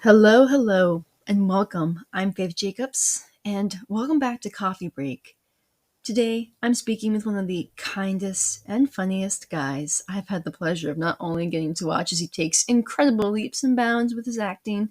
Hello, hello, and welcome. I'm Faith Jacobs, and welcome back to Coffee Break. Today, I'm speaking with one of the kindest and funniest guys I've had the pleasure of not only getting to watch as he takes incredible leaps and bounds with his acting,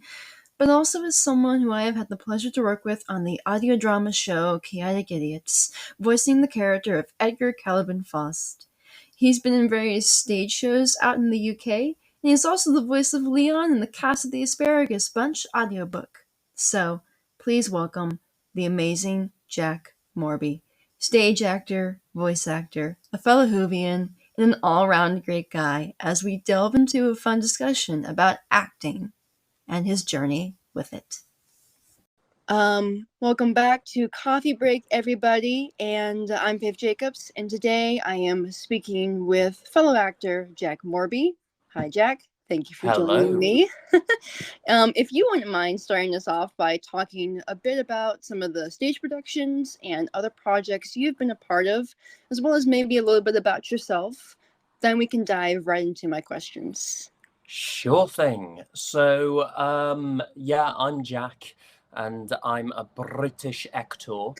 but also as someone who I have had the pleasure to work with on the audio drama show Chaotic Idiots, voicing the character of Edgar Caliban Faust. He's been in various stage shows out in the UK, and he's also the voice of Leon in the Cast of the Asparagus Bunch audiobook. So, please welcome the amazing Jack Moorby, stage actor, voice actor, a fellow Whovian, and an all-round great guy as we delve into a fun discussion about acting and his journey with it. Welcome back to Coffee Break, everybody, and I'm Faith Jacobs, and today I am speaking with fellow actor Jack Moorby. Hi, Jack. Thank you for joining Hello. me. If you wouldn't mind starting us off by talking a bit about some of the stage productions and other projects you've been a part of, as well as maybe a little bit about yourself, then we can dive right into my questions. Sure thing. So, I'm Jack, and I'm a British actor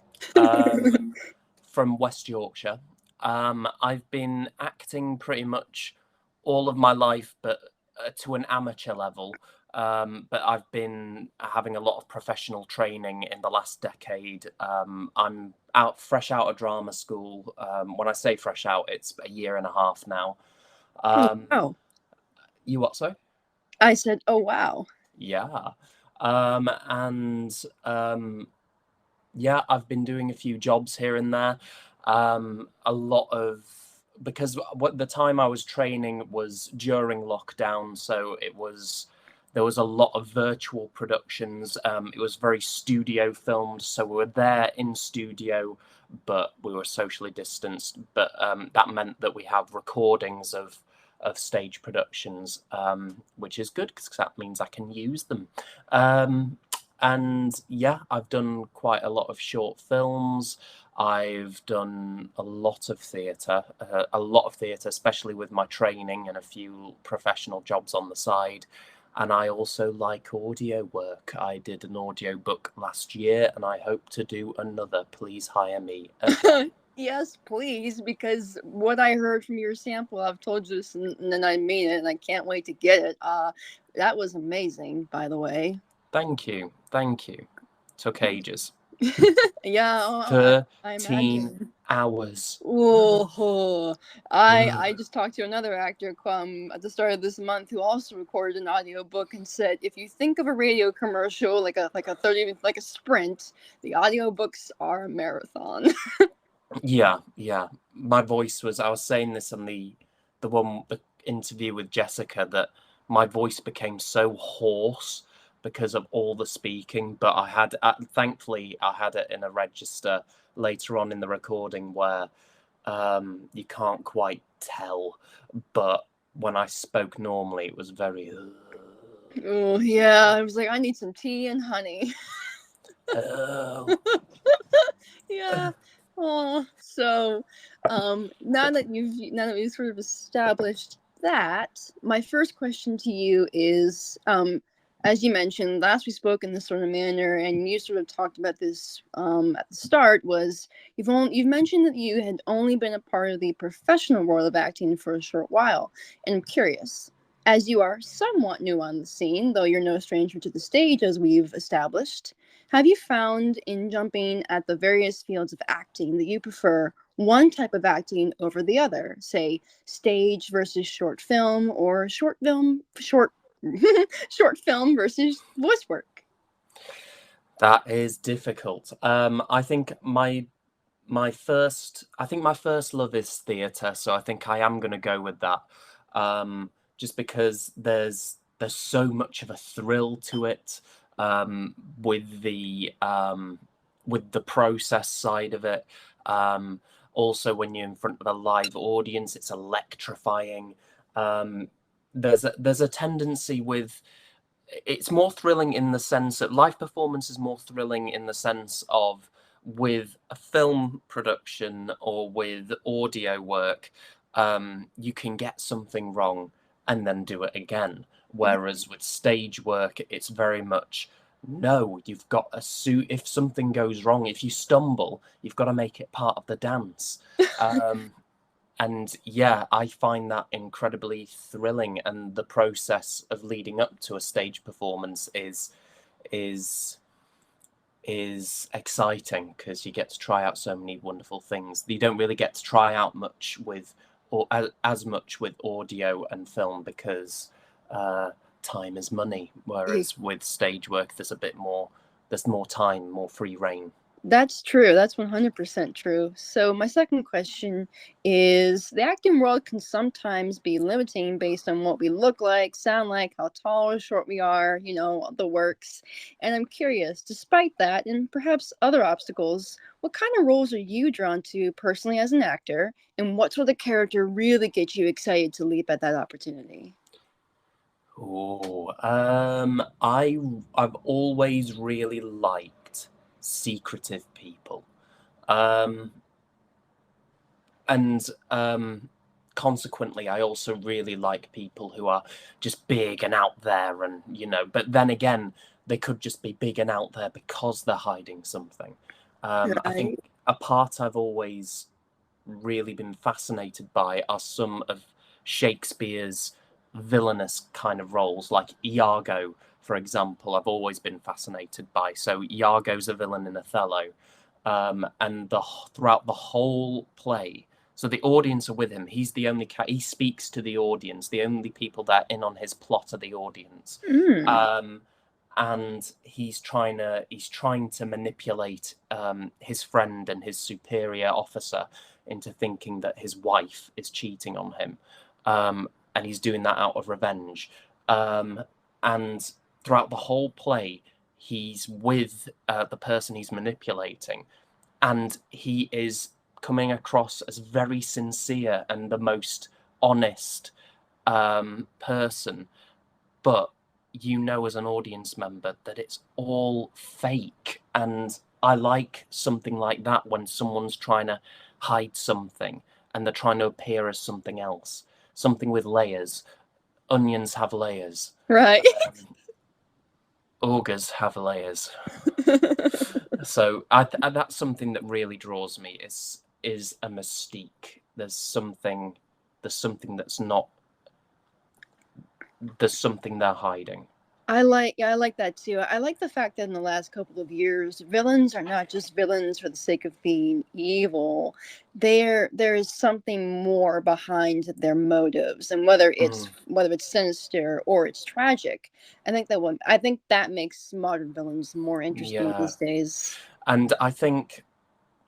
from West Yorkshire. I've been acting pretty much all of my life, but to an amateur level. But I've been having a lot of professional training in the last decade. I'm fresh out of drama school. When I say fresh out, it's a year and a half now. Wow. You what, sorry? I said, oh, wow. Yeah. I've been doing a few jobs here and there. A lot of because what the time I was training was during lockdown, so there was a lot of virtual productions. It was very studio filmed, so we were there in studio, but we were socially distanced. But that meant that we have recordings of stage productions, which is good because that means I can use them. And yeah, I've done quite a lot of short films. I've done a lot of theatre, especially with my training and a few professional jobs on the side. And I also like audio work. I did an audio book last year, and I hope to do another. Please hire me. Yes, please, because what I heard from your sample, I've told you this, and then I mean it, and I can't wait to get it. That was amazing, by the way. Thank you. Took ages. Yeah, I 13 imagine. hours. Oh, I just talked to another actor at the start of this month who also recorded an audiobook and said if you think of a radio commercial like a 30 like a sprint, the audiobooks are a marathon. Yeah. My voice was, I was saying this on the interview with Jessica, that my voice became so hoarse because of all the speaking, but thankfully I had it in a register later on in the recording where you can't quite tell, but when I spoke normally it was very Oh yeah, I was like, I need some tea and honey. Yeah. Oh, so now that we've sort of established that, my first question to you is, as you mentioned, last we spoke in this sort of manner, and you sort of talked about this at the start, was you've mentioned that you had only been a part of the professional world of acting for a short while, and I'm curious, as you are somewhat new on the scene, though you're no stranger to the stage, as we've established, have you found in jumping at the various fields of acting that you prefer one type of acting over the other, say stage versus short film, or short short film versus voice work? That is difficult. I think my first love is theatre, so I think I am going to go with that. Just because there's so much of a thrill to it, with the process side of it. Also, when you're in front of a live audience, it's electrifying. There's a tendency with it's more thrilling in the sense that live performance is more thrilling in the sense of, with a film production or with audio work, you can get something wrong and then do it again. Whereas with stage work, it's very much, no, you've got a suit. If something goes wrong, if you stumble, you've got to make it part of the dance. And yeah, I find that incredibly thrilling, and the process of leading up to a stage performance is is exciting because you get to try out so many wonderful things. You don't really get to try out much with, or as much with audio and film because time is money. Yeah, Whereas with stage work, there's more time, more free reign. that's true. That's 100% true. So, my second question is the acting world can sometimes be limiting based on what we look like, sound like, how tall or short we are, the works. And I'm curious, despite that, and perhaps other obstacles, what kind of roles are you drawn to personally as an actor? And what sort of character really gets you excited to leap at that opportunity? Oh, I've always really liked secretive people. Um, and consequently, I also really like people who are just big and out there, and but then again, they could just be big and out there because they're hiding something. I think Right. a part I've always really been fascinated by are some of Shakespeare's villainous kind of roles, like Iago, for example. I've always been fascinated by. So Iago's a villain in Othello, and throughout the whole play. So the audience are with him. He's the only he speaks to the audience. The only people that are in on his plot are the audience. Mm. Um, and he's trying to manipulate his friend and his superior officer into thinking that his wife is cheating on him, and he's doing that out of revenge. And throughout the whole play, he's with the person he's manipulating, and he is coming across as very sincere and the most honest person, but as an audience member that it's all fake. And I like something like that when someone's trying to hide something and they're trying to appear as something else, something with layers. Onions have layers. Right. Ogres have layers. So that's something that really draws me. Is a mystique. There's something that's not. There's something they're hiding. I like that too. I like the fact that in the last couple of years, villains are not just villains for the sake of being evil. There is something more behind their motives, and Mm, whether it's sinister or it's tragic. I think that makes modern villains more interesting yeah, these days. and I think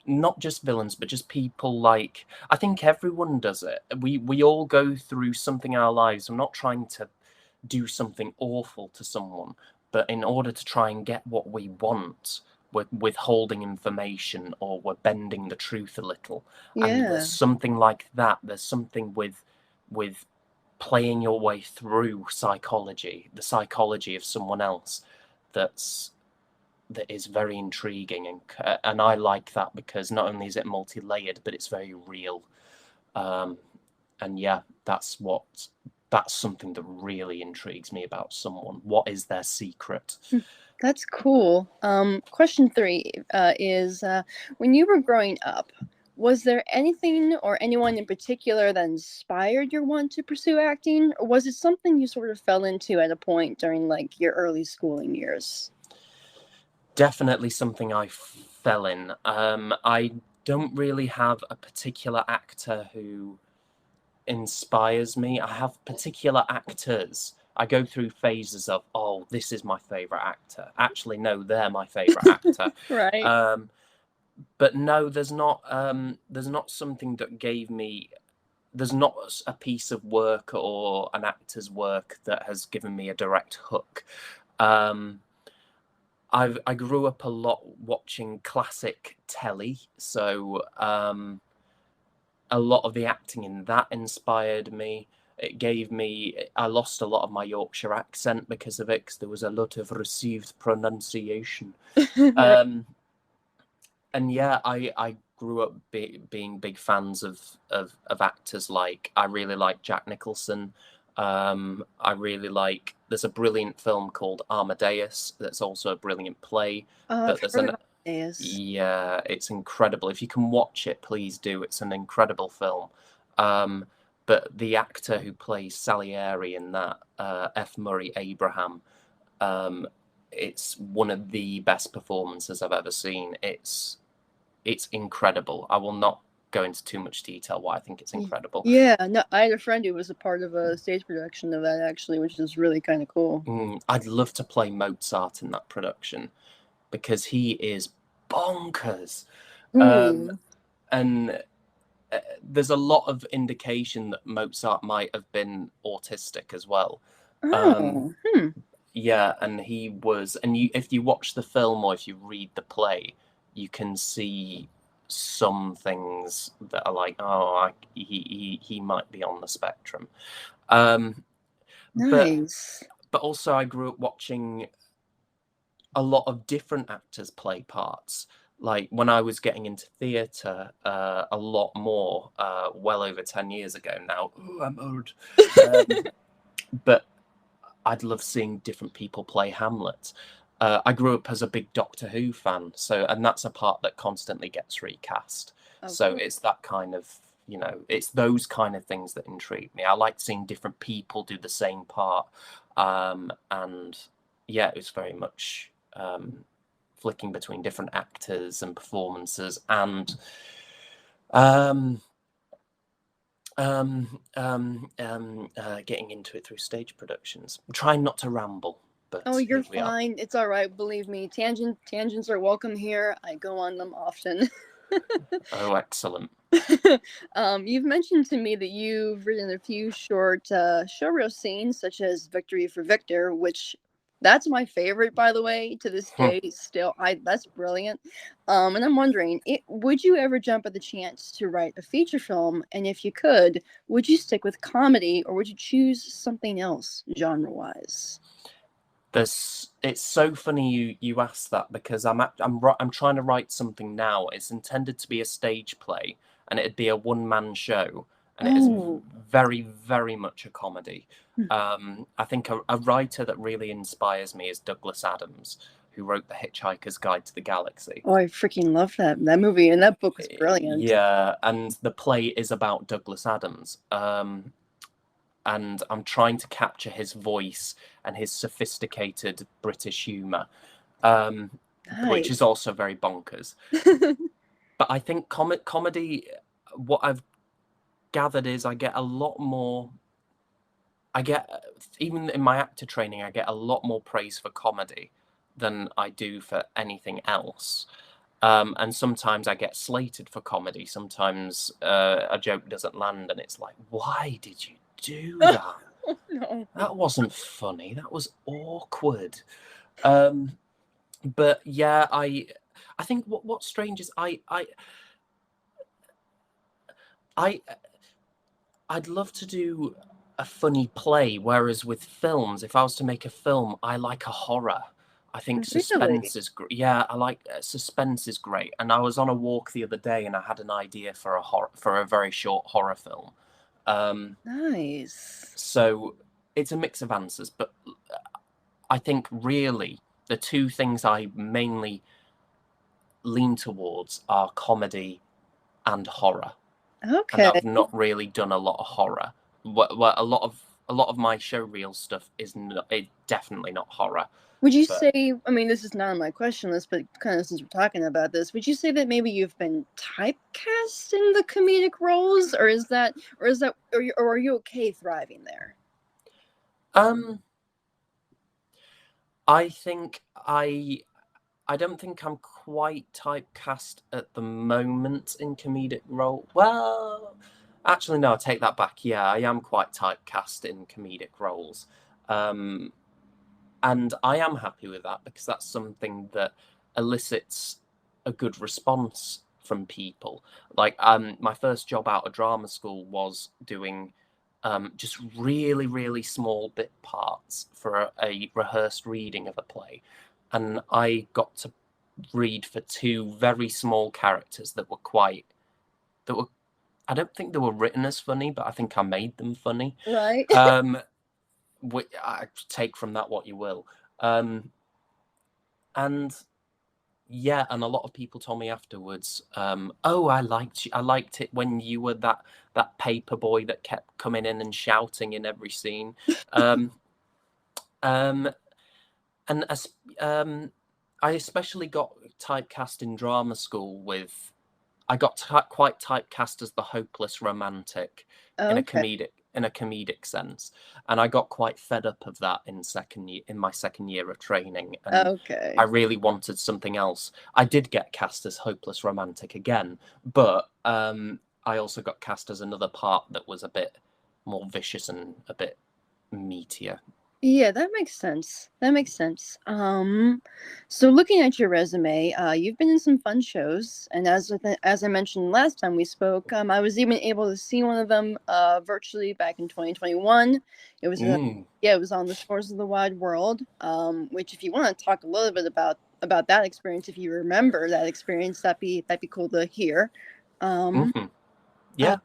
not just villains, but just people like I think everyone does it. We all go through something in our lives. I'm not trying to do something awful to someone, but in order to try and get what we want, we're withholding information or we're bending the truth a little. And there's Yeah. something like that. There's something with playing your way through psychology, the psychology of someone else, that's that is very intriguing, and I like that because not only is it multi-layered, but it's very real. Um, and yeah, that's something that really intrigues me about someone. What is their secret? That's cool. Question three is when you were growing up, was there anything or anyone in particular that inspired your want to pursue acting, or was it something you sort of fell into at a point during like your early schooling years? Definitely something I fell in. I don't really have a particular actor who inspires me. I have particular actors. I go through phases of, oh, this is my favorite actor. Actually, no, they're my favorite actor. Right. Um, but no, there's not something that gave me. There's not a piece of work or an actor's work that has given me a direct hook. Um, I grew up a lot watching classic telly, so a lot of the acting in that inspired me. I lost a lot of my Yorkshire accent because of it, because there was a lot of received pronunciation. Right. Um, and yeah, I grew up being big fans of actors. Like I really like Jack Nicholson. I really like. There's a brilliant film called Amadeus. That's also a brilliant play. Oh, But I've there's heard an of Amadeus. Yeah, it's incredible. If you can watch it, please do. It's an incredible film. Um, but the actor who plays Salieri in that, F. Murray Abraham, um, it's one of the best performances I've ever seen. It's incredible. I will not go into too much detail why I think it's incredible. Yeah, no, I had a friend who was a part of a stage production of that actually, which is really kind of cool. I'd love to play Mozart in that production because he is bonkers. Um, Ooh. and there's a lot of indication that Mozart might have been autistic as well. Um, Oh, hmm. yeah, and he was, and if you watch the film or if you read the play, you can see some things that are like, oh, he might be on the spectrum. Um, but Nice. but also I grew up watching a lot of different actors play parts. Like when I was getting into theatre a lot more, well over 10 years ago now. Ooh, I'm old. Um, but I'd love seeing different people play Hamlet. I grew up as a big Doctor Who fan, and that's a part that constantly gets recast. Of So course. it's that kind of, it's those kind of things that intrigue me. I like seeing different people do the same part. And yeah, it was very much flicking between different actors and performances and um, getting into it through stage productions. I'm trying not to ramble, Oh, but you're here we are. fine. It's all right. Believe me, tangents are welcome here. I go on them often. Oh, excellent. You've mentioned to me that you've written a few short showreel scenes, such as "Victory for Victor," which that's my favorite, by the way, to this day. Still, I that's brilliant. And I'm wondering, would you ever jump at the chance to write a feature film? And if you could, would you stick with comedy, or would you choose something else genre-wise? It's so funny you asked that because I'm trying to write something now. It's intended to be a stage play, and it'd be a one-man show, and it is Oh. very, very much a comedy. I think a writer that really inspires me is Douglas Adams, who wrote The Hitchhiker's Guide to the Galaxy. Oh, I freaking love that movie, and that book was brilliant. Yeah, and the play is about Douglas Adams. And I'm trying to capture his voice and his sophisticated British humour, which is Nice. also very bonkers. But I think comedy, what I've gathered is I get a lot more. I get, even in my actor training, I get a lot more praise for comedy than I do for anything else. And sometimes I get slated for comedy. Sometimes a joke doesn't land, and it's like, why did you do that? No. That wasn't funny. That was awkward. Um, but yeah, I think what's strange is I I'd love to do a funny play, whereas with films, if I was to make a film, I like a horror. I think Really? suspense is yeah, I like suspense is great. And I was on a walk the other day, and I had an idea for a very short horror film. Um, Nice. so it's a mix of answers, but I think really the two things I mainly lean towards are comedy and horror, and Okay. I've not really done a lot of horror. A lot of my show reel stuff is definitely not horror, Would you but say, I mean, this is not on my question list, but kind of since we're talking about this, would you say that maybe you've been typecast in the comedic roles, or are you okay thriving there? um, I think I don't think I'm quite typecast at the moment in comedic role. Well, actually, no, I take that back. Yeah, I am quite typecast in comedic roles. Um, and I am happy with that because that's something that elicits a good response from people. Like, my first job out of drama school was doing just really, really small bit parts for a rehearsed reading of a play, and I got to read for two very small characters that were I don't think they were written as funny, but I think I made them funny. Right. Um, I take from that what you will. And yeah, and a lot of people told me afterwards, "Oh, I liked it when you were that paper boy that kept coming in and shouting in every scene." Um, um, and as I especially got typecast in drama school with I got quite typecast as the hopeless romantic in a Okay. comedic sense, and I got quite fed up of that in my second year of training, and I Okay. really wanted something else. I did get cast as hopeless romantic again, but I also got cast as another part that was a bit more vicious and a bit meatier. Yeah, that makes sense. That makes sense. So looking at your resume, you've been in some fun shows, and as I mentioned last time we spoke, I was even able to see one of them virtually back in 2021. It was Mm, yeah, it was on the Shores of the Wide World. Which if you want to talk a little bit about that experience, if you remember that experience, that'd be cool to hear. Um, hmm uh, Yeah,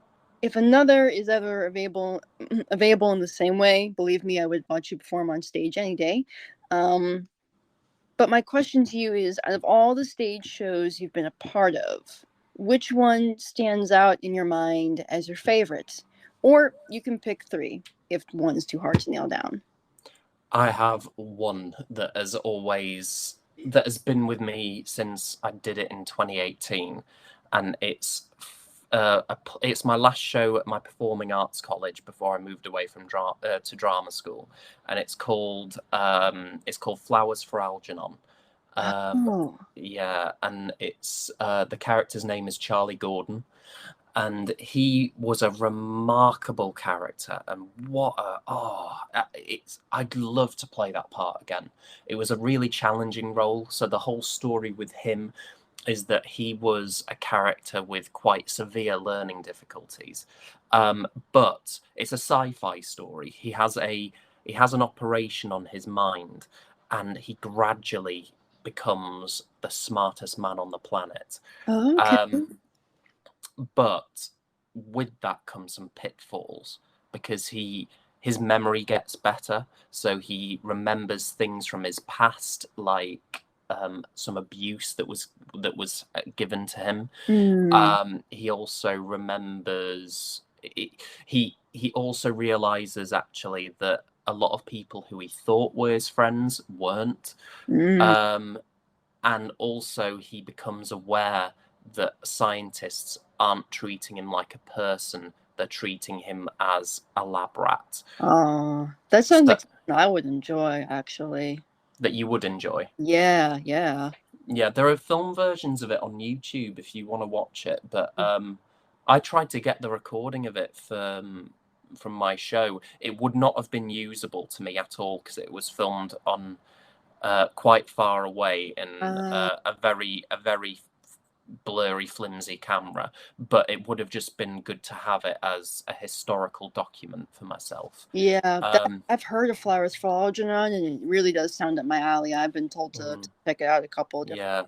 if another is ever available in the same way, believe me, I would watch you perform on stage any day. Um, but my question to you is, out of all the stage shows you've been a part of, which one stands out in your mind as your favorite? Or you can pick three if one is too hard to nail down. I have one that has been with me since I did it in 2018, and it's my last show at my performing arts college before I moved away from to drama school, and it's called Flowers for Algernon. Um, Oh, yeah, and it's the character's name is Charlie Gordon, and he was a remarkable character. And I'd love to play that part again. It was a really challenging role. So the whole story with him is that he was a character with quite severe learning difficulties, but it's a sci-fi story. He has an operation on his mind, and he gradually becomes the smartest man on the planet. okay. um, but with that comes some pitfalls because his memory gets better, so he remembers things from his past, like some abuse that was given to him. Mm, He also remembers. He also realizes actually that a lot of people who he thought were his friends weren't. mm. Um, and also he becomes aware that scientists aren't treating him like a person, they're treating him as a lab rat. Oh, that sounds like So something I would enjoy, actually. that you would enjoy. Yeah, yeah. Yeah, there are film versions of it on YouTube if you want to watch it, but I tried to get the recording of it from my show. It would not have been usable to me at all because it was filmed on quite far away in Uh, a very blurry, flimsy camera, but it would have just been good to have it as a historical document for myself. yeah, Um, I've heard of Flowers for Algernon, and it really does sound up my alley. I've been told to mm, check it out a couple of different. yeah,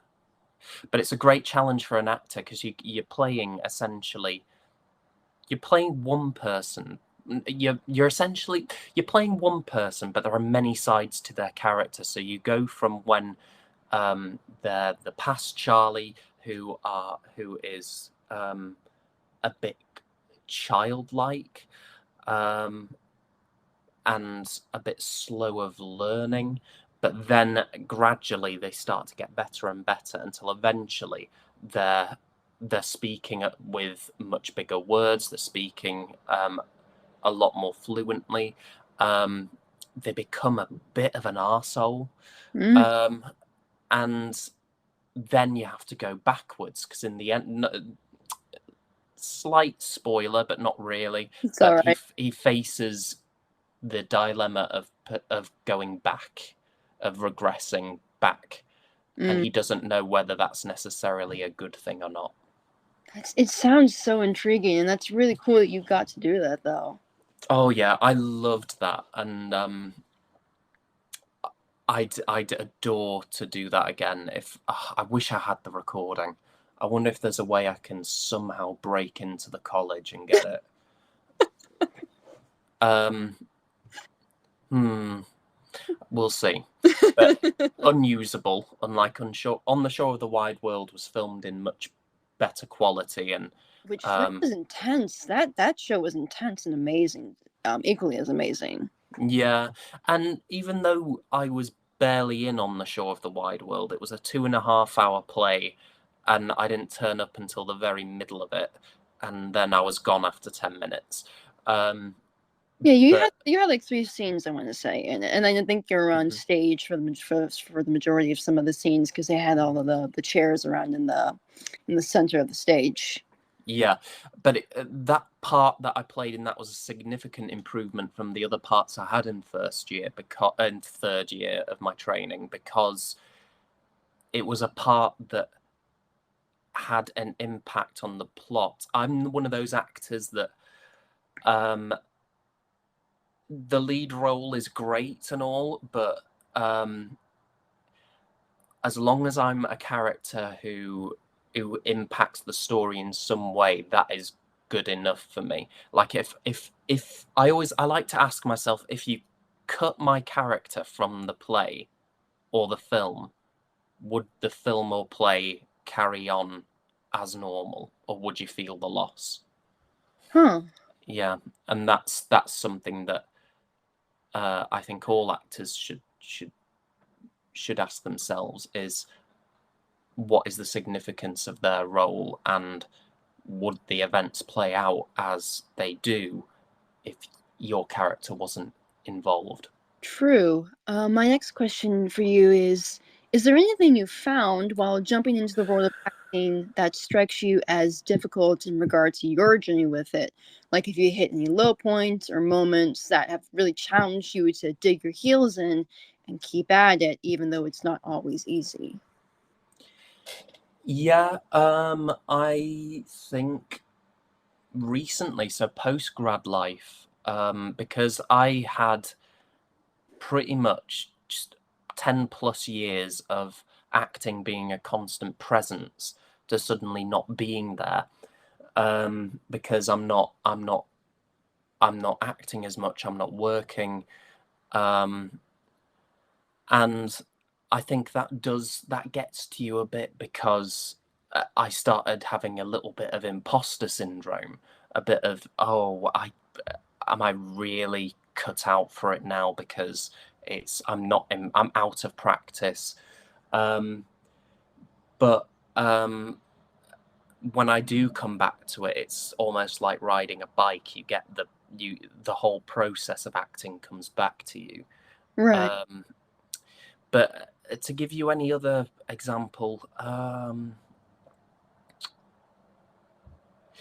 but it's a great challenge for an actor because you're playing essentially you're playing one person. You're essentially you're playing one person, but there are many sides to their character. So you go from when they're the past Charlie who is a bit childlike, um, and a bit slow of learning. But then gradually they start to get better and better until eventually they're they're speaking with much bigger words. They're speaking a lot more fluently. Um, they become a bit of an arsehole. Mm, Um, and then you have to go backwards because in the end, no, slight spoiler, but not really. it's all But right. he faces the dilemma of going back, of regressing back, and Mm. he doesn't know whether that's necessarily a good thing or not. It sounds so intriguing, and that's really cool that you got to do that, though. Oh yeah, I loved that, and I'd adore to do that again. If I wish I had the recording. I wonder if there's a way I can somehow break into the college and get it. Um, hmm, we'll see. But unusable, unlike On the Shore of the Wide World was filmed in much better quality, and Which that um, was intense. That show was intense and amazing, equally as amazing. yeah, and even though I was barely in On the Shore of the Wide World, it was a 2.5 hour play, and I didn't turn up until the very middle of it, and then I was gone after 10 minutes. Um, Yeah, but you had like three scenes, I want to say, and I think you're on mhm. stage for the majority of some of the scenes because they had all of the chairs around in the center of the stage. Yeah, but that part that I played in that was a significant improvement from the other parts I had in first year because and third year of my training, because it was a part that had an impact on the plot. I'm one of those actors that um, the lead role is great and all, but um, as long as I'm a character who impacts the story in some way, that is good enough for me. Like if I like to ask myself, if you cut my character from the play or the film, would the film or play carry on as normal, or would you feel the loss? Huh. Yeah, and that's something that I think all actors should ask themselves, is what is the significance of their role, and would the events play out as they do if your character wasn't involved? True. My next question for you is there anything you found while jumping into the world of acting that strikes you as difficult in regard to your journey with it? Like if you hit any low points or moments that have really challenged you to dig your heels in and keep at it, even though it's not always easy. Yeah, I think recently, so post grad life, because I had pretty much just 10 plus years of acting being a constant presence to suddenly not being there, because I'm not acting as much, I'm not working, um, and I think that gets to you a bit, because I started having a little bit of imposter syndrome, a bit of, oh, I am I really cut out for it now, because I'm out of practice, um, but um, when I do come back to it, it's almost like riding a bike. The whole process of acting comes back to you. Right. Um, but to give you any other example,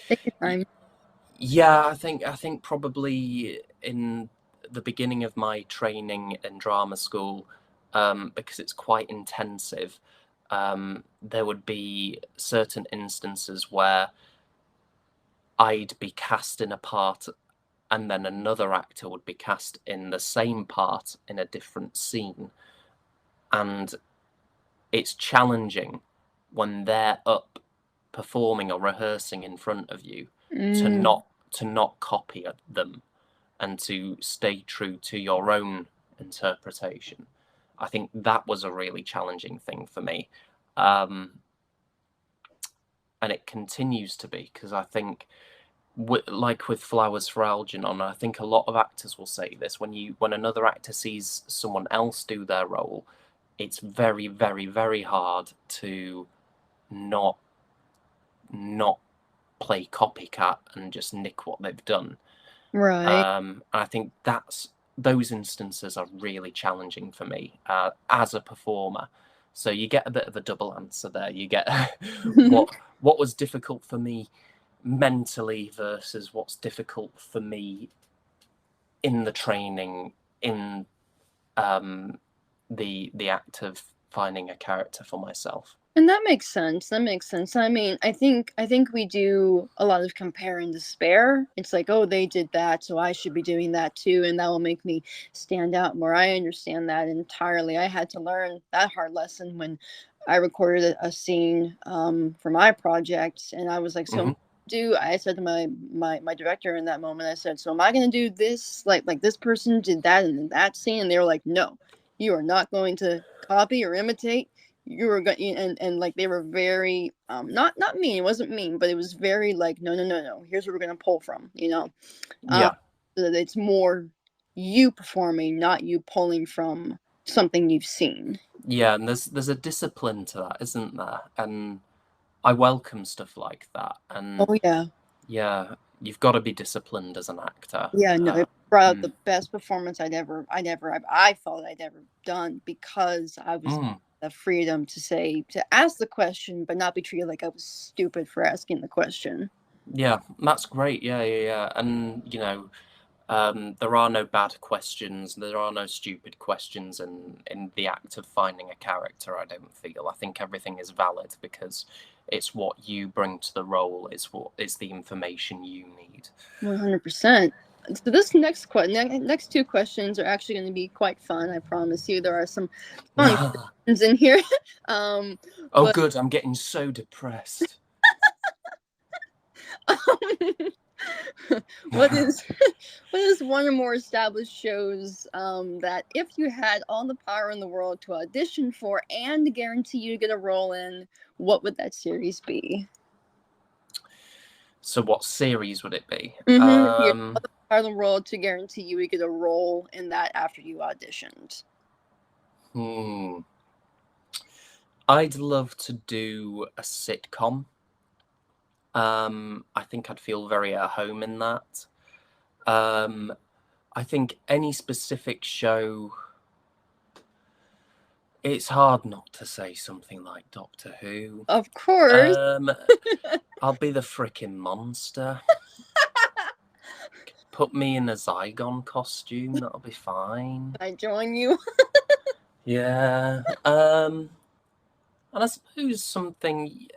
Take your time. yeah, I think probably in the beginning of my training in drama school, because it's quite intensive, there would be certain instances where I'd be cast in a part, and then another actor would be cast in the same part in a different scene. And it's challenging when they're up performing or rehearsing in front of you to Mm, not copy them, and to stay true to your own interpretation. I think that was a really challenging thing for me. Um, and it continues to be, because I think, like with Flowers for Algernon, I think a lot of actors will say this: when another actor sees someone else do their role, it's very, very, very hard to not not play copycat and just nick what they've done. right. I think those instances are really challenging for me as a performer. So you get a bit of a double answer there. You get what was difficult for me mentally versus what's difficult for me in the training, in um, the act of finding a character for myself. And that makes sense. That makes sense. I mean, I think we do a lot of compare and despair. It's like, oh, they did that, so I should be doing that too, and that will make me stand out more. I understand that entirely. I had to learn that hard lesson when I recorded a scene for my project, and I was like, so Hmm. I said to my director in that moment, I said, so am I going to do this, like this person did that in that scene? And they were like, no, you are not going to copy or imitate. You were going, and like they were very not mean. It wasn't mean, but it was very like, no, no, no, no. Here's what we're going to pull from, um, Yeah, so that it's more you performing, not you pulling from something you've seen. yeah, and there's a discipline to that, isn't there? And I welcome stuff like that. And Oh yeah. yeah, you've got to be disciplined as an actor. Yeah, no, it brought out Mm, the best performance I thought I'd ever done, because I was mm, the freedom to ask the question, but not be treated like I was stupid for asking the question. yeah, that's great. Yeah, yeah, yeah. And there are no bad questions. There are no stupid questions in the act of finding a character. I don't feel. I think everything is valid because it's what you bring to the role. It's what is the information you need. 100%. So this next two questions are actually going to be quite fun. I promise you. There are some fun questions in here. um, Oh, but good. I'm getting so depressed. what is what is one or more established shows that if you had all the power in the world to audition for and guarantee you to get a role in, what would that series be? So, what series would it be? If you had all the power in the world to guarantee you would get a role in that after you auditioned. Hmm. I'd love to do a sitcom. I think I'd feel very at home in that. Um, I think any specific show, it's hard not to say something like Doctor Who. Of course. Um, I'll be the frickin' monster. Put me in a Zygon costume, that'll be fine. I join you. Yeah. And I suppose something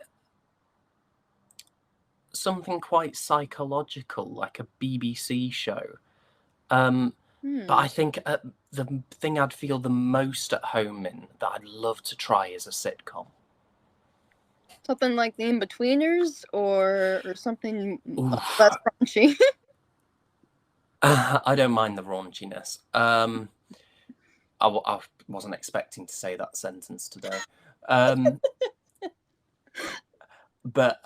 quite psychological, like a BBC show. But Hmm. I think the thing I'd feel the most at home in that I'd love to try is a sitcom. Something like the In-Betweeners, or something Oof. less raunchy. I don't mind the raunchiness. I wasn't expecting to say that sentence today. Um, but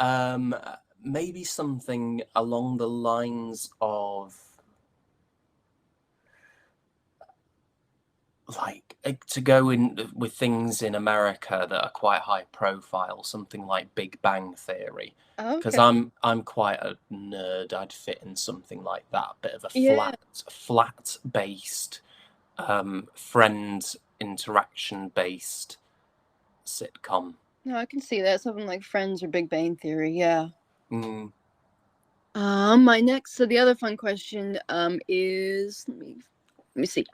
maybe something along the lines of like to go in with things in America that are quite high profile, something like Big Bang Theory. Because Okay. I'm quite a nerd, I'd fit in something like that, bit of a Yeah. flat based, friend interaction based sitcom. No, I can see that. Something like Friends or Big Bang Theory. Yeah. Mm. My next, so the other fun question, is let me see.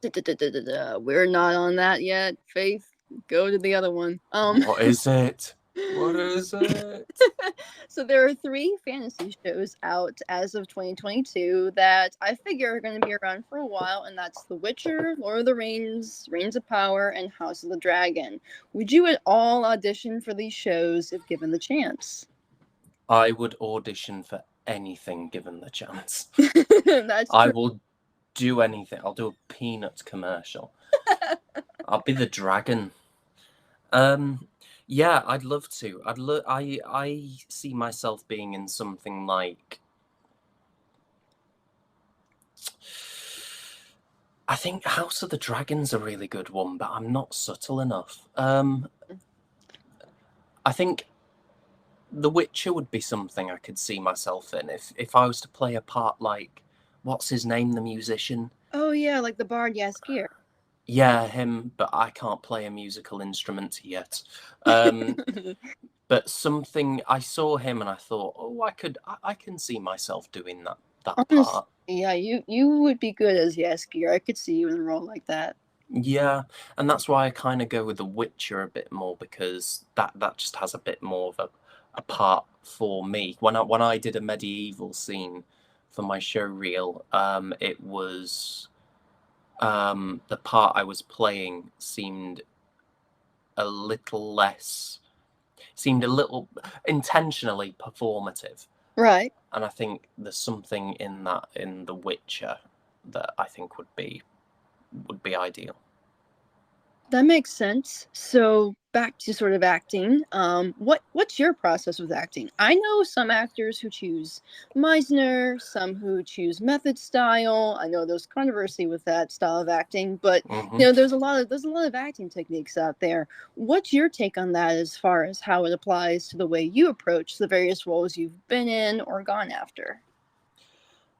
We're not on that yet. Faith, go to the other one. What is it? What is it? So there are three fantasy shows out as of 2022 that I figure are going to be around for a while, and that's The Witcher, Lord of the Rings, Reigns of Power, and House of the Dragon. Would you at all audition for these shows if given the chance? I would audition for anything given the chance. That's I true. will do anything. I'll do a Peanuts commercial. I'll be the dragon. Yeah, I'd love to. I see myself being in something like I think House of the Dragon's a really good one, but I'm not subtle enough. I think The Witcher would be something I could see myself in if I was to play a part like what's his name, the musician? Oh yeah, like the Bard Yaskier. Yeah, him, but I can't play a musical instrument yet. Um, but something I saw him and I thought, oh, I can see myself doing that Honestly, part. yeah, you would be good as Yaskier. I could see you in a role like that. Yeah, and that's why I kind of go with The Witcher a bit more because that just has a bit more of a part for me. When I did a medieval scene for my show reel, it was the part I was playing seemed a little less, seemed a little intentionally performative. Right. And I think there's something in that in The Witcher that I think would be ideal. That makes sense. So back to sort of acting. What's your process with acting? I know some actors who choose Meisner, some who choose method style. I know there's controversy with that style of acting, but Mm-hmm. there's a lot of acting techniques out there. What's your take on that as far as how it applies to the way you approach the various roles you've been in or gone after?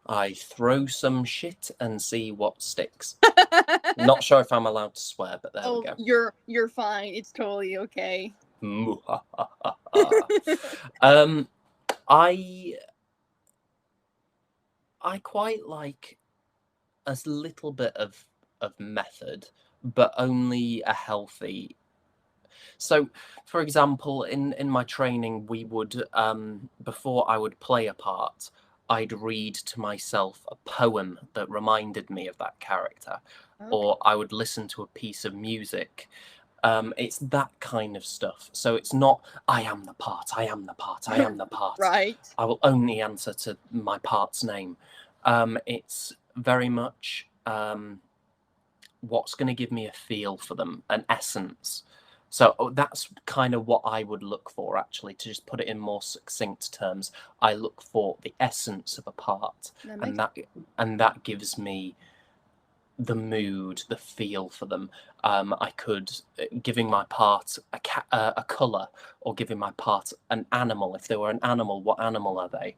I throw some shit and see what sticks. Not sure if I'm allowed to swear, but there we Oh, go. you're fine. It's totally okay. um, I quite like a little bit of method, but only a healthy. So, for example, in my training, we would before I would play a part, I'd read to myself a poem that reminded me of that character, Okay. or I would listen to a piece of music. It's that kind of stuff. So it's not I am the part, I am the part, I am the part. Right. I will only answer to my part's name. It's very much what's going to give me a feel for them, an essence. So that's kind of what I would look for, actually, to just put it in more succinct terms. I look for the essence of a part, That makes and that gives me the mood, the feel for them. I could giving my part a color, or giving my part an animal. If they were an animal, what animal are they?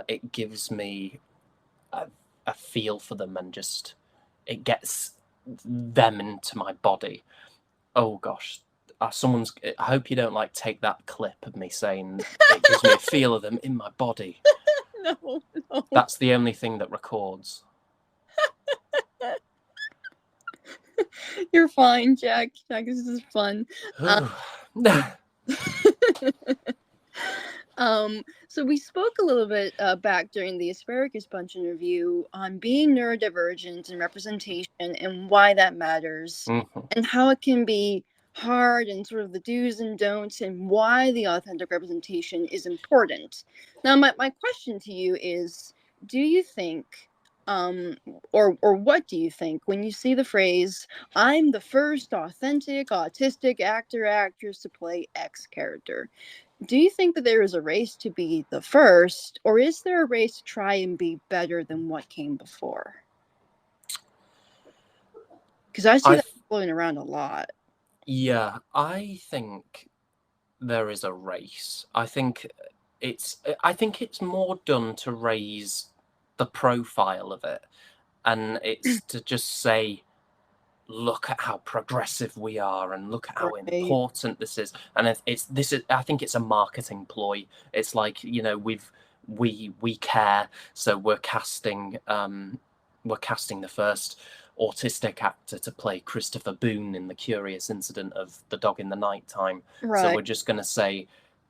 It gives me a feel for them, and just it gets them into my body. Oh gosh, someone's. I hope you don't like take that clip of me saying it gives me a feel of them in my body. no, no. That's the only thing that records. You're fine, Jack. Jack, this is fun. So we spoke a little bit back during the Asparagus Bunch interview on being neurodivergent and representation and why that matters, Mm-hmm. and how it can be hard, and sort of the do's and don'ts, and why the authentic representation is important. Now, my question to you is, do you think, or what do you think when you see the phrase, I'm the first authentic autistic actor, actress to play X character? Do you think that there is a race to be the first, or is there a race to try and be better than what came before? Because I see that floating around a lot. Yeah, I think there is a race. I think it's more done to raise the profile of it, and it's to just say, look at how progressive we are, and look at how Right. important this is. And I think it's a marketing ploy. It's like, we care, so we're casting the first autistic actor to play Christopher Boone in The Curious Incident of the Dog in the Nighttime. So Right. we're just going to say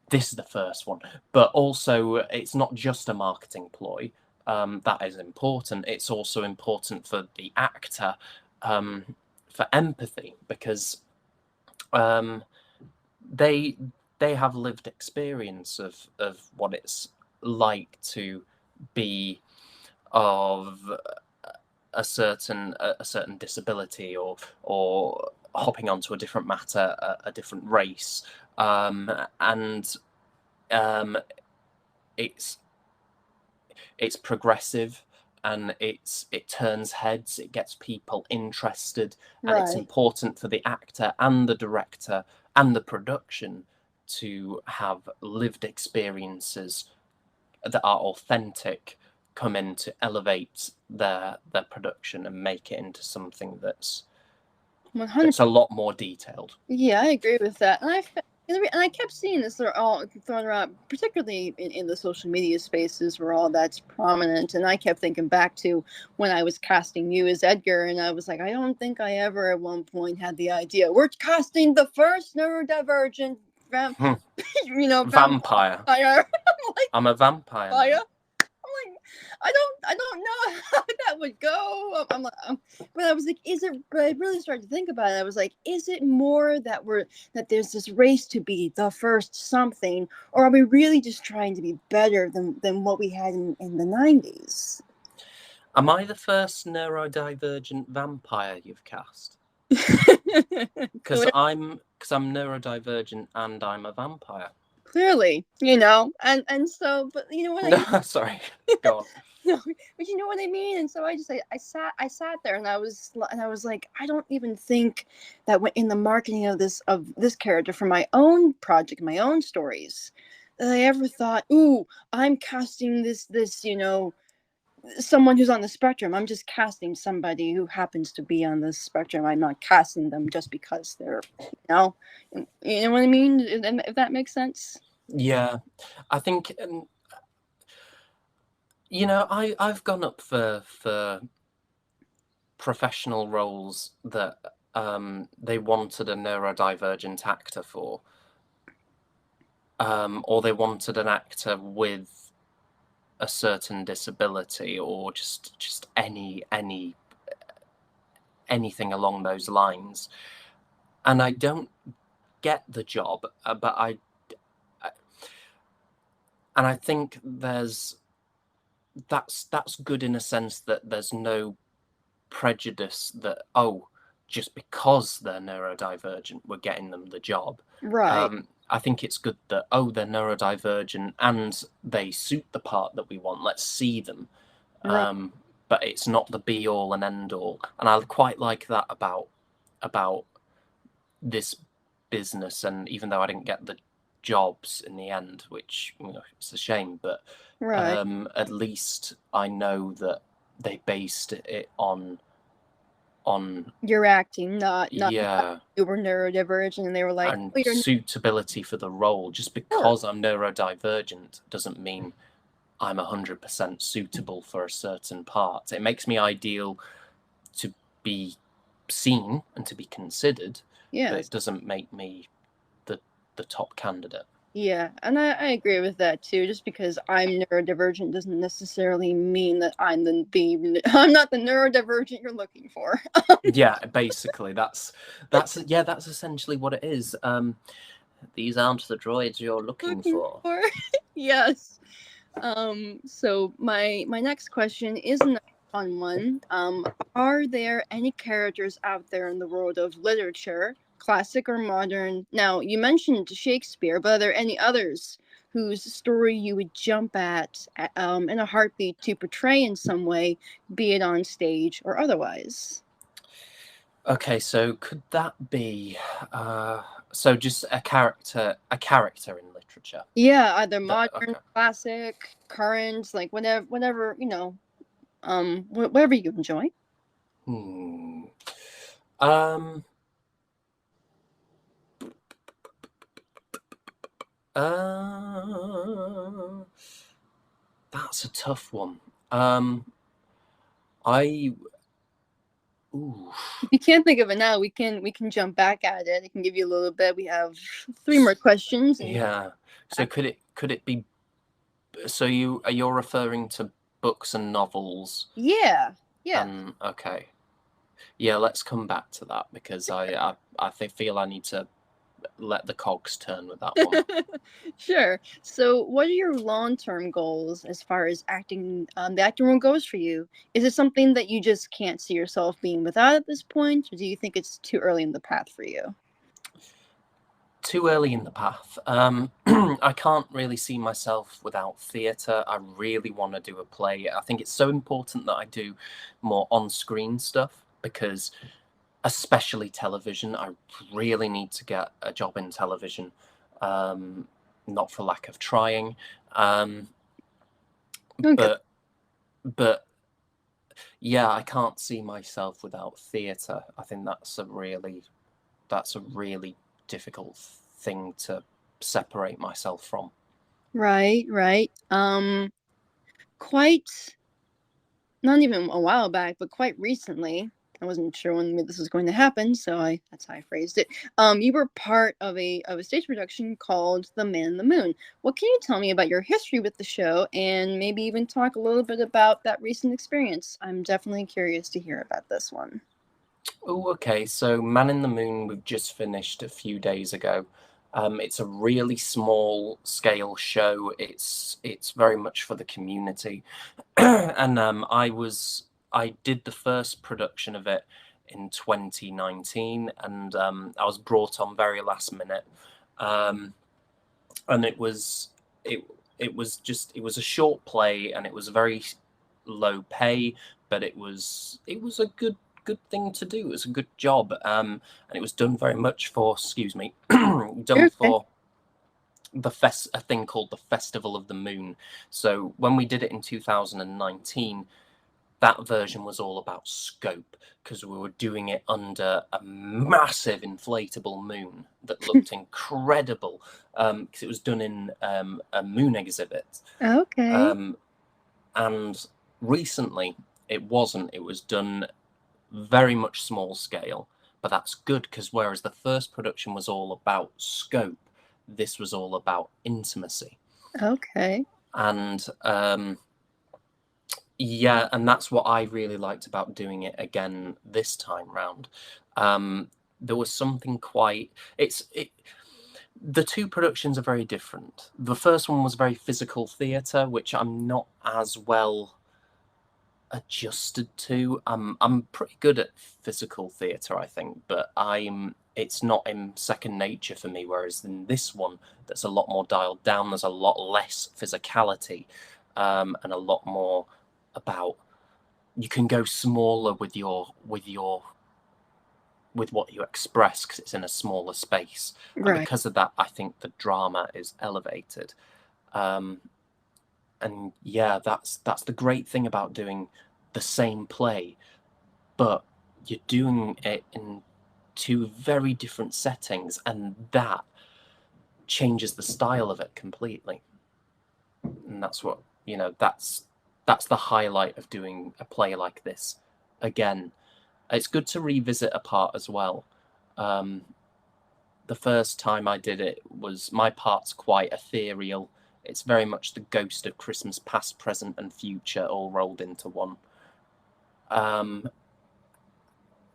this is the first one. But also, it's not just a marketing ploy. That is important. It's also important for the actor, for empathy, because they have lived experience of what it's like to be of a certain disability, or hopping onto a different matter, a different race, and it's progressive, and it turns heads, it gets people interested, and it's Right. important for the actor and the director and the production to have lived experiences that are authentic come in to elevate their production and make it into something that's 100. a lot more detailed. Yeah, I agree with that. And I kept seeing this all thrown around, particularly in the social media spaces where all that's prominent. And I kept thinking back to when I was casting you as Edgar, and I was like, I don't think I ever at one point had the idea we're casting the first neurodivergent Vampire. vampire. I'm like, I'm a vampire fire. now. I'm like, I don't know how that would go. But I was like, is it? But I really started to think about it. I was like, is it more that there's this race to be the first something, or are we really just trying to be better than what we had in the 90s? Am I the first neurodivergent vampire you've cast? Because So I'm neurodivergent and I'm a vampire. clearly, and so, but you know what I No, mean. sorry. Go on. No, but you know what I mean. And so I sat there and I was like, I don't even think that in the marketing of this character for my own project, my own stories, that I ever thought, ooh, I'm casting this someone who's on the spectrum. I'm just casting somebody who happens to be on the spectrum. I'm not casting them just because they're, you know what I mean. If that makes sense. Yeah, I think I've gone up for professional roles that they wanted a neurodivergent actor for, or they wanted an actor with a certain disability, or just anything along those lines. And I don't get the job, but I and I think that's good in a sense that there's no prejudice that, oh, just because they're neurodivergent we're getting them the job. Right. I think it's good that, oh, they're neurodivergent and they suit the part that we want, let's see them. Right. But it's not the be all and end all, and I quite like that about this business. And even though I didn't get the jobs in the end, which, it's a shame, but Right. at least I know that they based it on You're acting, not yeah, you were neurodivergent, and they were like, and "Oh, you're suitability for the role. Just sure, because I'm neurodivergent doesn't mean I'm 100% suitable for a certain part. It makes me ideal to be seen and to be considered, but it yes, doesn't make me the the top candidate. yeah." And I agree with that too. Just because I'm neurodivergent doesn't necessarily mean that I'm not the neurodivergent you're looking for. Yeah, basically that's essentially what it is. These aren't the droids you're looking Looking for. for yes. So my next question is a nice fun one. Are there any characters out there in the world of literature, classic or modern? Now, you mentioned Shakespeare, but are there any others whose story you would jump at in a heartbeat to portray in some way, be it on stage or otherwise? Okay, so could that be so just a character in literature? Yeah, either modern, Okay. classic, current, like whatever, whatever you enjoy. Hmm. Um. Uh, that's a tough one. I. Ooh. If you can't think of it now, we can jump back at it. I can give you a little bit. We have three more questions, and Yeah. So could it be? So you're referring to books and novels, yeah, yeah, and okay. Yeah, let's come back to that because I feel I need to let the cogs turn with that one. sure. So, what are your long-term goals as far as acting? The acting role goes for you. Is it something that you just can't see yourself being without at this point, or do you think it's too early in the path for you? Too early in the path. I can't really see myself without theatre. I really want to do a play. I think it's so important that I do more on-screen stuff because, especially television, I really need to get a job in television. Um, Not for lack of trying, um, Okay. but but yeah, I can't see myself without theatre. I think that's a really difficult thing to separate myself from. Right, right. Quite not even a while back, but quite recently. I wasn't sure when this was going to happen, so that's how I phrased it. You were part of a stage production called The Man in the Moon. What can you tell me about your history with the show, and maybe even talk a little bit about that recent experience? I'm definitely curious to hear about this one. Oh, okay. So Man in the Moon, we've just finished a few days ago. It's a really small scale show. It's very much for the community, and I did the first production of it in 2019, and I was brought on very last minute, um, and it it was a short play, and it was very low pay, but it was a good thing to do. It was a good job, and it was done very much for, excuse me, done You're okay. for a thing called the Festival of the Moon. So when we did it in 2019, that version was all about scope, because we were doing it under a massive inflatable moon that looked incredible, because it was done in a moon exhibit. Okay. Um, and recently, it wasn't. It was done very much small scale, but that's good, because whereas the first production was all about scope, this was all about intimacy. Okay. And yeah, and that's what I really liked about doing it again this time round. There was something quite. The two productions are very different. The first one was very physical theatre, which I'm not as well adjusted to. I'm pretty good at physical theatre, I think, but it's not in second nature for me. Whereas in this one, that's a lot more dialed down. There's a lot less physicality, and a lot more about, you can go smaller with what you express, because it's in a smaller space, and Right. because of that, I think the drama is elevated. Um, and yeah, that's the great thing about doing the same play, but you're doing it in two very different settings, and that changes the style of it completely. And that's what, that's the highlight of doing a play like this again. It's good to revisit a part as well. Um, the first time I did it, was my part's quite ethereal. It's very much the ghost of Christmas past, present, and future all rolled into one. Um,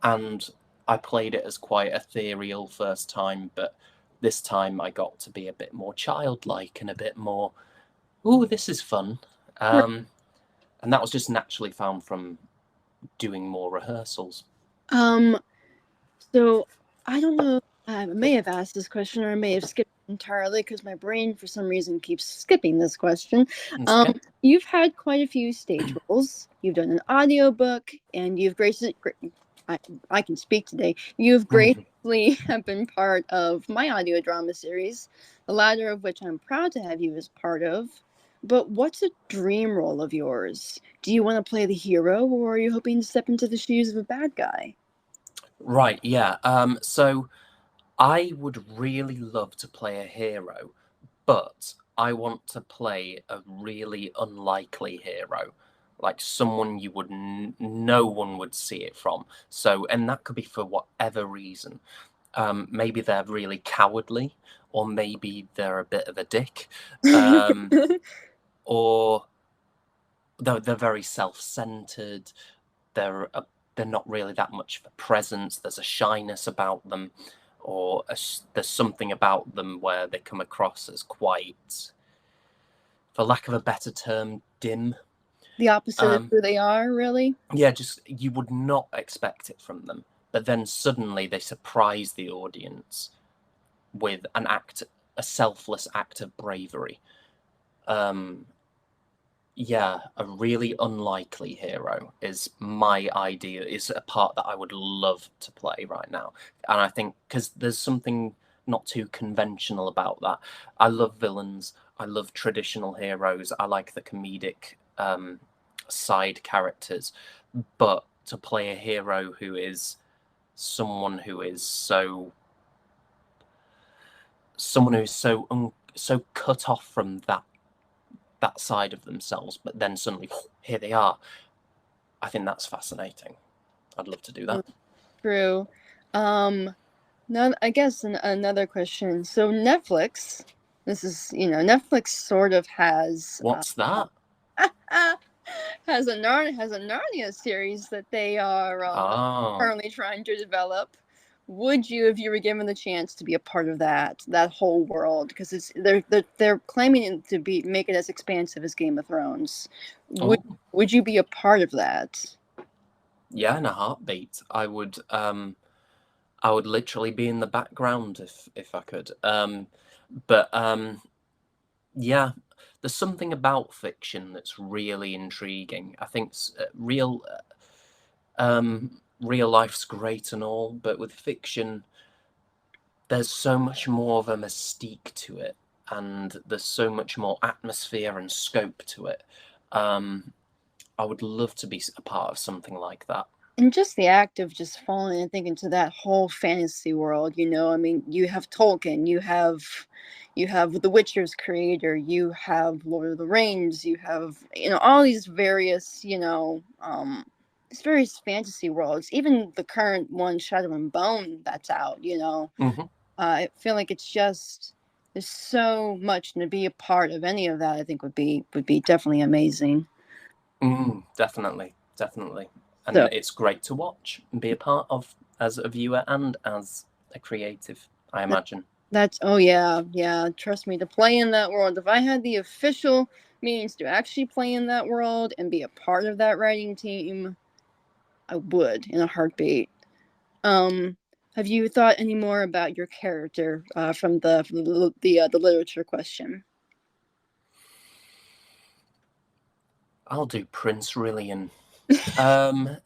and I played it as quite ethereal first time, but this time I got to be a bit more childlike and a bit more, ooh, this is fun. Right. Um, and that was just naturally found from doing more rehearsals. Um. So I don't know. I may have asked this question, or I may have skipped it entirely because my brain, for some reason, keeps skipping this question. It's Um, okay. you've had quite a few stage roles. You've done an audiobook, and you've graciously, I, I can speak today. You've graciously have been part of my audio drama series, the latter of which I'm proud to have you as part of. But what's a dream role of yours? Do you want to play the hero, or are you hoping to step into the shoes of a bad guy? Right, yeah. So I would really love to play a hero, but I want to play a really unlikely hero, like someone you would no one would see it from. So, and that could be for whatever reason. Maybe they're really cowardly, or maybe they're a bit of a dick, um, or they're very self-centered. They're a, they're not really that much of a presence. There's a shyness about them, or there's something about them where they come across as quite, for lack of a better term, dim. The opposite of Um, who they are, really. yeah, just you would not expect it from them, but then suddenly they surprise the audience with a selfless act of bravery. Um, yeah, a really unlikely hero is my idea, is a part that I would love to play right now. And I think because there's something not too conventional about that. I love villains, I love traditional heroes, I like the comedic side characters, but to play a hero who is someone who is so cut off from that side of themselves, but then suddenly here they are. I think that's fascinating. I'd love to do that. True. Now, I guess another question. So Netflix, this is, Netflix sort of has What's that? has a Narnia series that they are Oh, currently trying to develop. Would you, if you were given the chance to be a part of that whole world? Because they're claiming it to be make it as expansive as Game of Thrones. Would oh, would you be a part of that? yeah, in a heartbeat. I would literally be in the background if I could. But yeah, there's something about fiction that's really intriguing. I think real life's great and all, but with fiction, there's so much more of a mystique to it, and there's so much more atmosphere and scope to it. Um, I would love to be a part of something like that. And just the act of just falling, I think, into that whole fantasy world, I mean, you have Tolkien, you have The Witcher's creator, you have Lord of the Rings, you have, all these various, these various fantasy worlds, even the current one, Shadow and Bone, that's out, Hmm. I feel like it's just there's so much, and to be a part of any of that, I think would be definitely amazing. Definitely, definitely. And So it's great to watch and be a part of as a viewer and as a creative, I imagine. that's oh yeah, yeah. Trust me, to play in that world. If I had the official means to actually play in that world and be a part of that writing team, I would in a heartbeat. Um, have you thought any more about your character from the literature question? I'll do Prince Rillian. Um,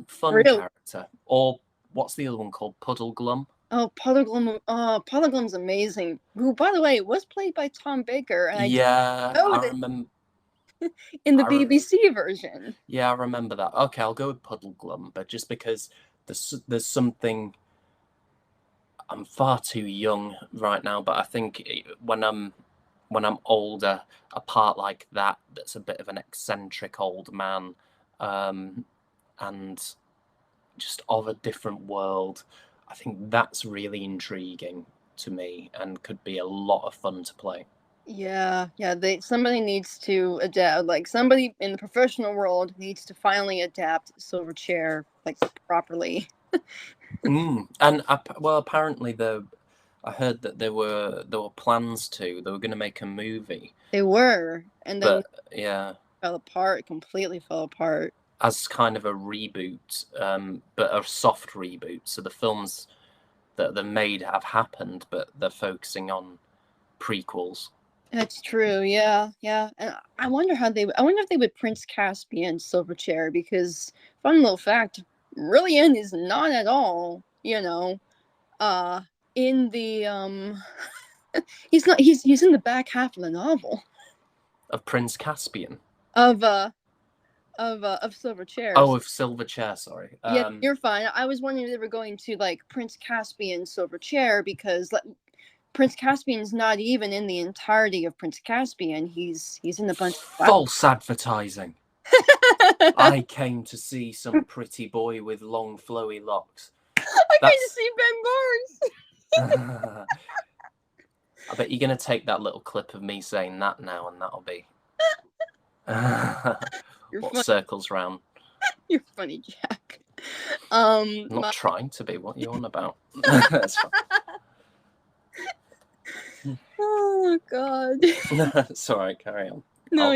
fun Really? character. Or what's the other one called? Puddleglum? Oh, Polyglum. Oh, Polyglum's amazing. Who, by the way, was played by Tom Baker, and I didn't Yeah, know I that remember. in the I re- BBC version. yeah, I remember that. Okay, I'll go with Puddleglum, but just because there's something. I'm far too young right now, but I think when I'm older, a part like that's a bit of an eccentric old man, um, and just of a different world. I think that's really intriguing to me and could be a lot of fun to play. Yeah, yeah. Somebody needs to adapt. Like somebody in the professional world needs to finally adapt Silverchair like properly. And well, apparently I heard that there were plans they were going to make a movie, They were, and then but yeah, fell apart. Completely fell apart. as kind of a reboot, but a soft reboot. So the films that they made have happened, but they're focusing on prequels. That's true. Yeah, yeah. And I wonder how they. I wonder if they would Prince Caspian Silverchair because fun little fact, Rillian is not at all. Uh, in the he's not. He's in the back half of the novel Of Prince Caspian. of of Silver Oh, Chairs. of Silverchair, sorry. Yeah, you're fine. I was wondering if they were going to like Prince Caspian Silver Chair because Prince Caspian's not even in the entirety of Prince Caspian. He's in a bunch of False advertising. I I came to see some pretty boy with long flowy locks. came to That's. see Ben Barnes. I bet you're going to take that little clip of me saying that now, and that'll be You're what funny. circles round. You're funny, Jack. I'm not My, trying to be. What are you on about? oh God. It's all right. Carry on. No,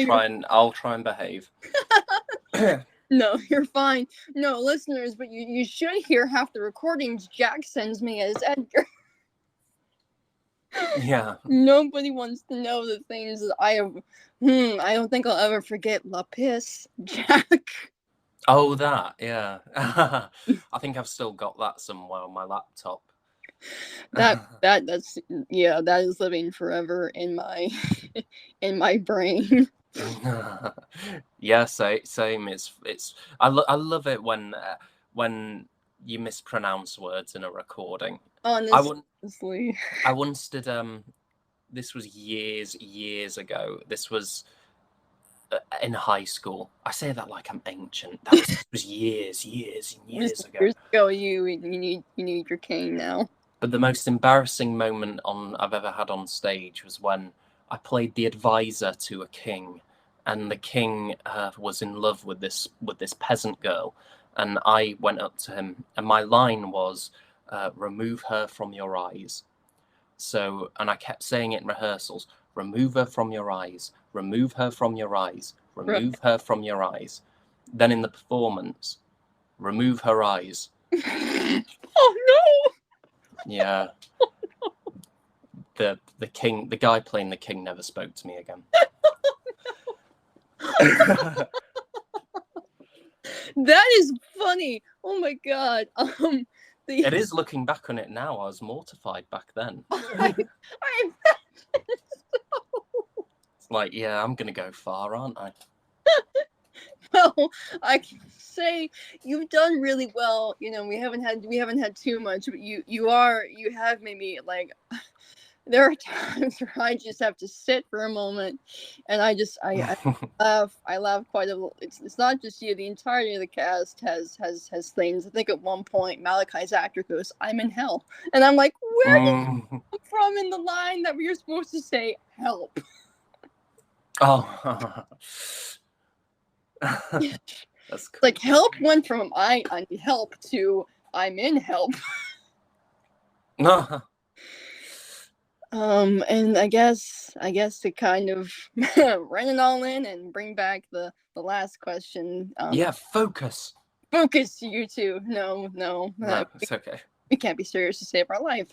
I'll try and behave. no, you're fine. No, listeners, but you should hear half the recordings Jack sends me as Edgar. Yeah. Nobody wants to know the things that I have. I don't think I'll ever forget La Pisse, Jack. Oh, that. Yeah. I think I've still got that somewhere on my laptop. That's yeah, that is living forever in my in my brain. Yeah, same. I love it when you mispronounce words in a recording. I wouldn't. Honestly. I once did. This was years ago. This was in high school. I say that like I'm ancient. That was years and years ago. Years ago, you need your cane now. But the most embarrassing moment I've ever had on stage was when I played the advisor to a king, and the king was in love with this peasant girl, and I went up to him, and my line was, "Remove her from your eyes." So, and I kept saying it in rehearsals: "Remove her from your eyes. Remove her from your eyes. Right. Remove her from your eyes." Then in the performance, "Remove her eyes." Oh no! Yeah. The king, the guy playing the king, never spoke to me again. That is funny. Oh my god. It is, looking back on it now. I was mortified back then. I It's like, yeah, I'm gonna go far, aren't I? well, I can say you've done really well. You know, we haven't had too much, but you have made me like. There are times where I just have to sit for a moment, and I laugh. I laugh quite a lot. It's not just you. The entirety of the cast has things. I think at one point Malachi's actor goes, "I'm in hell," and I'm like, "Where did you come from in the line that we were supposed to say help?" Oh, that's cool. Like help went from I need help to I'm in help. And I guess to kind of run it all in and bring back the last question. Yeah, focus. Focus, you two. No, It's okay. we can't be serious to save our life.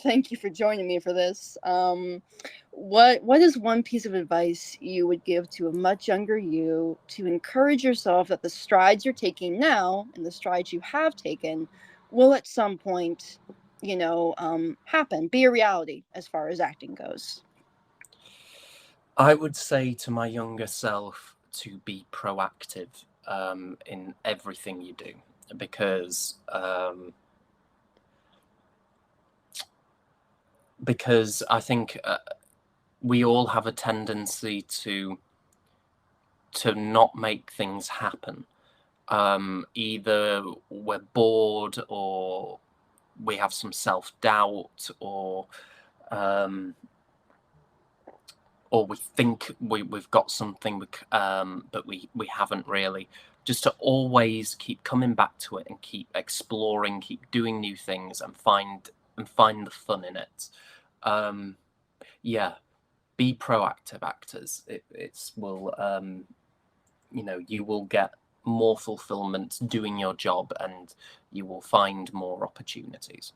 Thank you for joining me for this. What is one piece of advice you would give to a much younger you to encourage yourself that the strides you're taking now and the strides you have taken will at some point, happen, be a reality as far as acting goes? I would say to my younger self to be proactive in everything you do, because I think we all have a tendency to not make things happen. Either we're bored, or we have some self-doubt, or we think we've got something, but we haven't really. Just to always keep coming back to it and keep exploring, keep doing new things, and find the fun in it. Yeah, be proactive, actors. It's will you will get more fulfillment doing your job, and you will find more opportunities.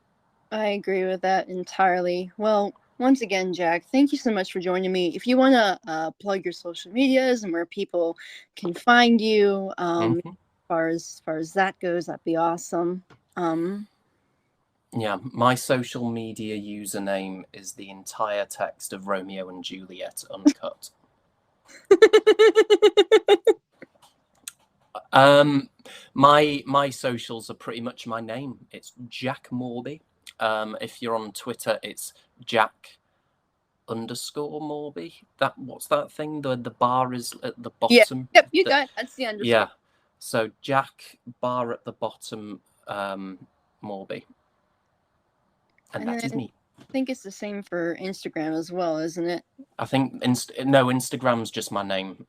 I agree with that entirely. Well, once again, Jack, thank you so much for joining me. If you want to plug your social medias and where people can find you, as far as that goes, that'd be awesome. Yeah, my social media username is the entire text of Romeo and Juliet uncut. My socials are pretty much my name. It's Jack Moorby. If you're on Twitter, it's Jack_Moorby. What's that thing? The bar is at the bottom. Yeah, yep, you got it. That's the underscore. Yeah. So Jack bar at the bottom, Moorby. And that is me. I think it's the same for Instagram as well, isn't it? I think Instagram's just my name.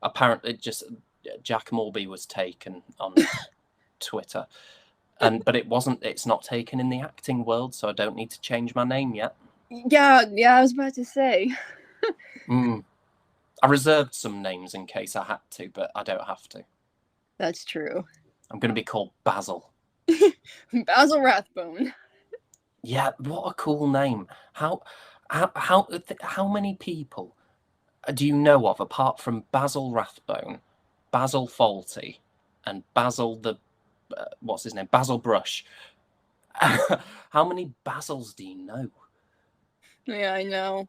Apparently, just Jack Moorby was taken on Twitter, but it wasn't. It's not taken in the acting world, so I don't need to change my name yet. Yeah, I was about to say. I reserved some names in case I had to, but I don't have to. That's true. I'm going to be called Basil. Basil Rathbone. Yeah, what a cool name. How many people do you know of apart from Basil Rathbone, Basil Fawlty, and Basil what's his name? Basil Brush. How many Basils do you know? Yeah, I know.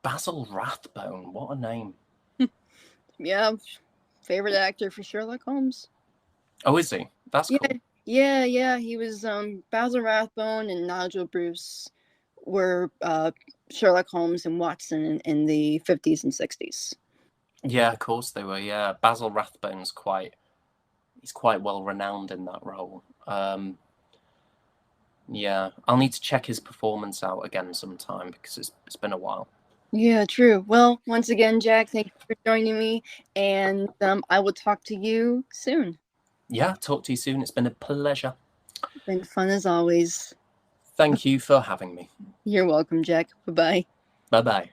Basil Rathbone, what a name. Yeah, favorite actor for Sherlock Holmes. Oh, is he? That's cool. Yeah, he was Basil Rathbone and Nigel Bruce were Sherlock Holmes and Watson in the 50s and 60s. Yeah, of course they were. Yeah, Basil Rathbone's he's quite well renowned in that role. Yeah, I'll need to check his performance out again sometime because it's been a while. Yeah, true. Well, once again, Jack, thank you for joining me, and I will talk to you soon. Yeah, talk to you soon. It's been a pleasure. Been fun as always. Thank you for having me. You're welcome, Jack. Bye-bye. Bye-bye.